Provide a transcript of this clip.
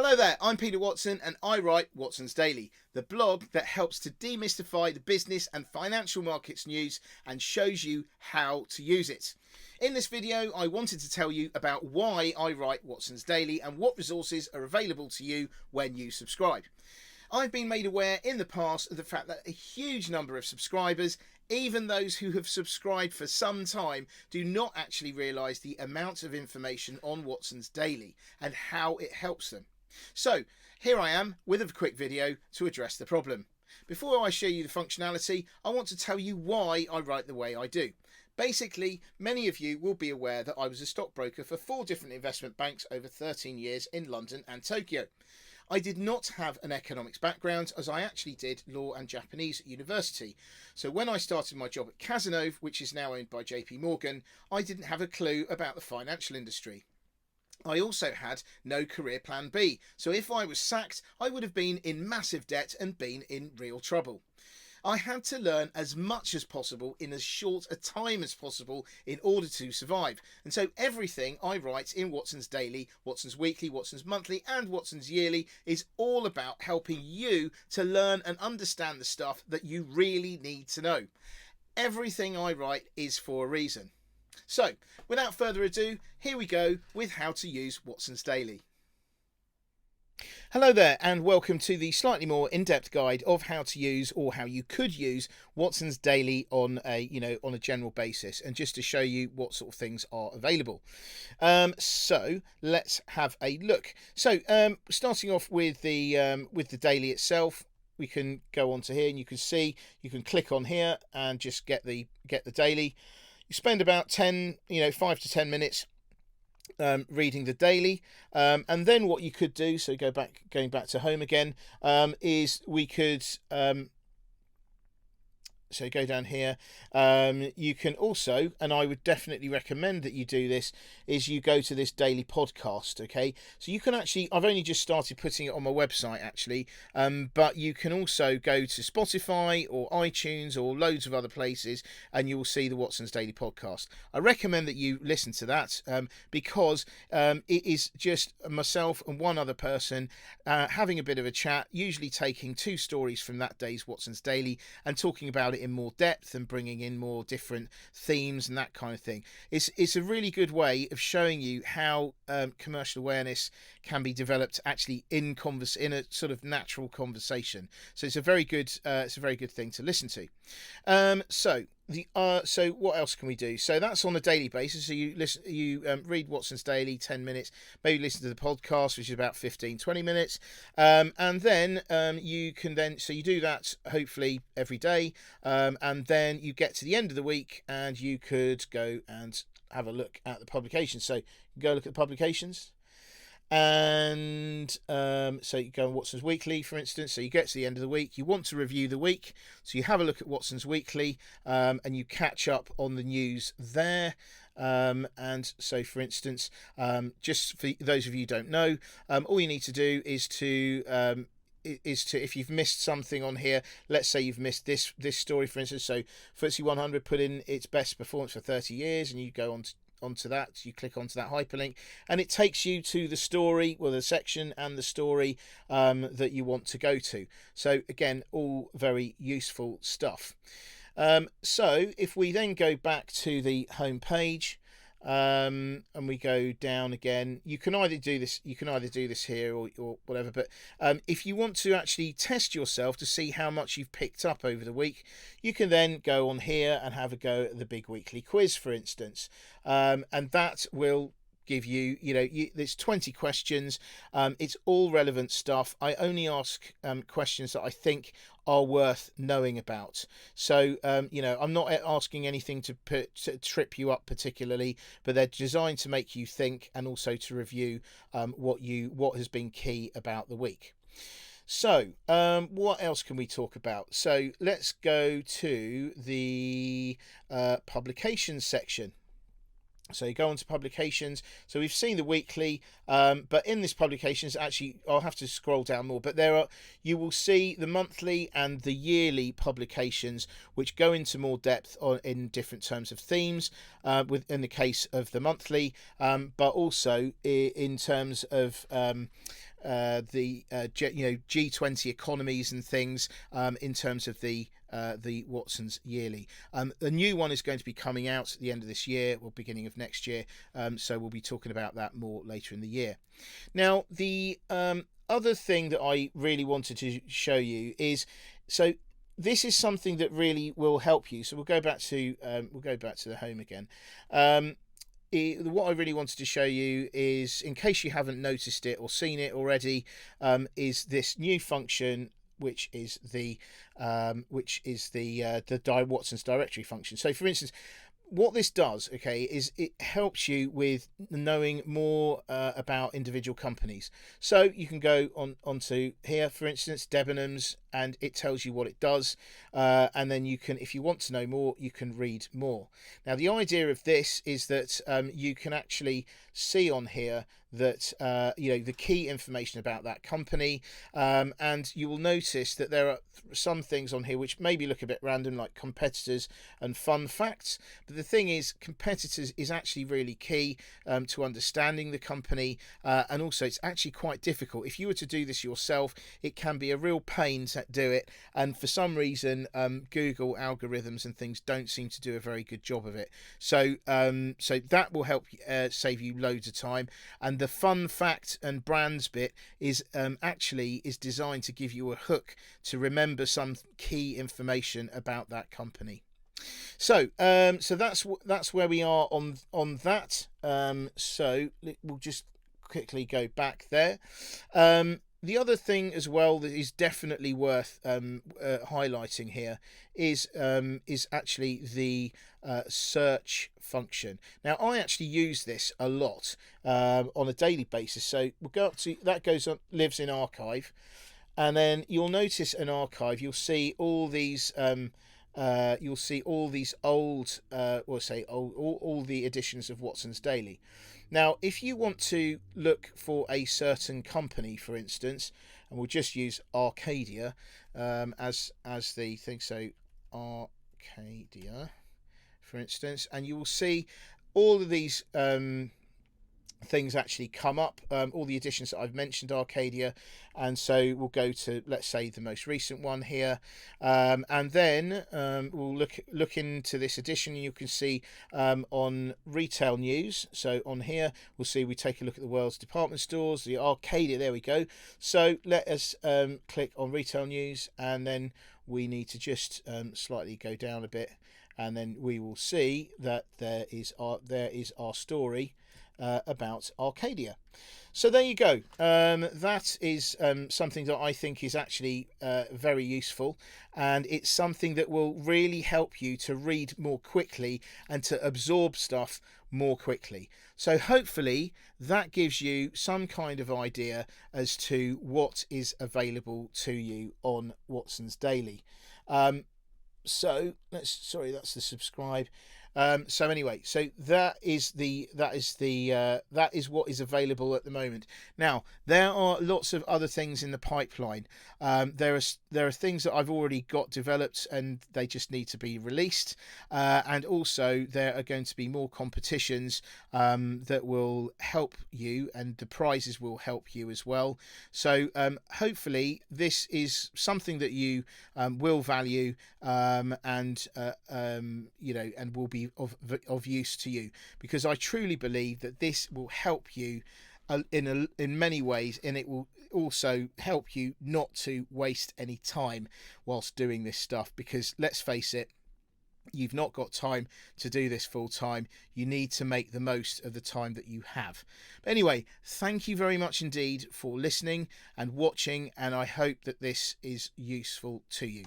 Hello there, I'm Peter Watson and I write Watson's Daily, the blog that helps to demystify the business and financial markets news and shows you how to use it. In this video, I wanted to tell you about why I write Watson's Daily and what resources are available to you when you subscribe. I've been made aware in the past of the fact that a huge number of subscribers, even those who have subscribed for some time, do not actually realise the amount of information on Watson's Daily and how it helps them. So here I am with a quick video to address the problem. Before I show you the functionality, I want to tell you why I write the way I do. Basically, many of you will be aware that I was a stockbroker for 4 different investment banks over 13 years in London and Tokyo. I did not have an economics background, as I actually did law and Japanese at university. So when I started my job at Cazenove, which is now owned by JP Morgan, I didn't have a clue about the financial industry. I also had no career plan B, so if I was sacked, I would have been in massive debt and been in real trouble. I had to learn as much as possible in as short a time as possible in order to survive. And so everything I write in Watson's Daily, Watson's Weekly, Watson's Monthly and Watson's Yearly is all about helping you to learn and understand the stuff that you really need to know. Everything I write is for a reason. So, without further ado, here we go with how to use Watson's Daily. Hello there and welcome to the slightly more in-depth guide of how to use, or how you could use, Watson's Daily on a general basis, and just to show you what sort of things are available. So let's have a look. So starting off with the daily itself, we can go onto here and you can see, you can click on here and just get the daily. You spend about 5 to 10 minutes reading the daily, and then what you could do, so going back to home again, is we could so go down here. You can also, and I would definitely recommend that you do this, is you go to this daily podcast. Okay, so you can actually, I've only just started putting it on my website actually, but you can also go to Spotify or iTunes or loads of other places and you will see the Watson's Daily podcast. I recommend that you listen to that because it is just myself and one other person having a bit of a chat, usually taking 2 stories from that day's Watson's Daily and talking about it in more depth and bringing in more different themes and that kind of thing. It's a really good way of showing you how commercial awareness can be developed actually in a sort of natural conversation. So it's a very good thing to listen to. So what else can we do? So that's on a daily basis. So you read Watson's Daily 10 minutes, maybe listen to the podcast, which is about 15-20 minutes, and then you do that hopefully every day, and then you get to the end of the week and you could go and have a look at the publications. So you go look at the publications. And so you go on Watson's Weekly, for instance. So you get to the end of the week, you want to review the week, so you have a look at Watson's Weekly, and you catch up on the news there. And so, for instance, just for those of you who don't know, all you need to do is to if you've missed something on here, let's say you've missed this story, for instance. So FTSE 100 put in its best performance for 30 years, and you go onto that, you click onto that hyperlink and it takes you to the story, well, the section and the story that you want to go to. So again, all very useful stuff. So if we then go back to the home page, and we go down again, you can either do this here or whatever, but if you want to actually test yourself to see how much you've picked up over the week, you can then go on here and have a go at the big weekly quiz, for instance, and that will give you, there's 20 questions. It's all relevant stuff. I only ask questions that I think are worth knowing about. So, I'm not asking anything to trip you up particularly, but they're designed to make you think and also to review what has been key about the week. So, what else can we talk about? So let's go to the publications section. So you go on to publications. So we've seen the weekly, but in this publications, actually, I'll have to scroll down more, but you will see the monthly and the yearly publications, which go into more depth in different terms of themes, in the case of the monthly, but also in terms of G20 economies and things in terms of the Watson's Yearly. The new one is going to be coming out at the end of this year or beginning of next year, so we'll be talking about that more later in the year. Now, the other thing that I really wanted to show you is, so this is something that really will help you. So we'll go back to the home again. What I really wanted to show you is, in case you haven't noticed it or seen it already, is this new function, which is the Watson's directory function. So, for instance, what this does, okay, is it helps you with knowing more about individual companies. So you can go onto here, for instance, Debenhams, and it tells you what it does, and then you can, if you want to know more, you can read more. Now, the idea of this is that you can actually see on here that the key information about that company, and you will notice that there are some things on here which maybe look a bit random, like competitors and fun facts, but the thing is, competitors is actually really key to understanding the company, and also it's actually quite difficult. If you were to do this yourself, it can be a real pain to do it, and for some reason Google algorithms and things don't seem to do a very good job of it. So that will help save you loads of time. And the fun fact and brands bit is actually designed to give you a hook to remember some key information about that company. So that's where we are on that. So we'll just quickly go back there. The other thing as well that is definitely worth highlighting here is actually the search function. Now, I actually use this a lot on a daily basis. So we'll go up to that, lives in archive, and then you'll notice in archive you'll see all these old, all the editions of Watson's Daily. Now, if you want to look for a certain company, for instance, and we'll just use Arcadia as the thing, so Arcadia, for instance, and you will see all of these things actually come up, all the editions that I've mentioned, Arcadia, and so we'll go to, let's say, the most recent one here, and then we'll look into this edition, and you can see on retail news. So on here we'll see, we take a look at the world's department stores, the Arcadia, there we go. So let us click on retail news, and then we need to just slightly go down a bit, and then we will see that there is our story about Arcadia. So there you go. That is something that I think is actually very useful, and it's something that will really help you to read more quickly and to absorb stuff more quickly. So hopefully that gives you some kind of idea as to what is available to you on Watson's Daily. So that's the subscribe. So anyway, so that is what is available at the moment. Now, there are lots of other things in the pipeline. There are things that I've already got developed, and they just need to be released. And also there are going to be more competitions that will help you, and the prizes will help you as well. So hopefully this is something that you will value, and and will be of use to you, because I truly believe that this will help you in many ways, and it will also help you not to waste any time whilst doing this stuff, because let's face it, you've not got time to do this full time. You need to make the most of the time that you have. But anyway, thank you very much indeed for listening and watching, and I hope that this is useful to you.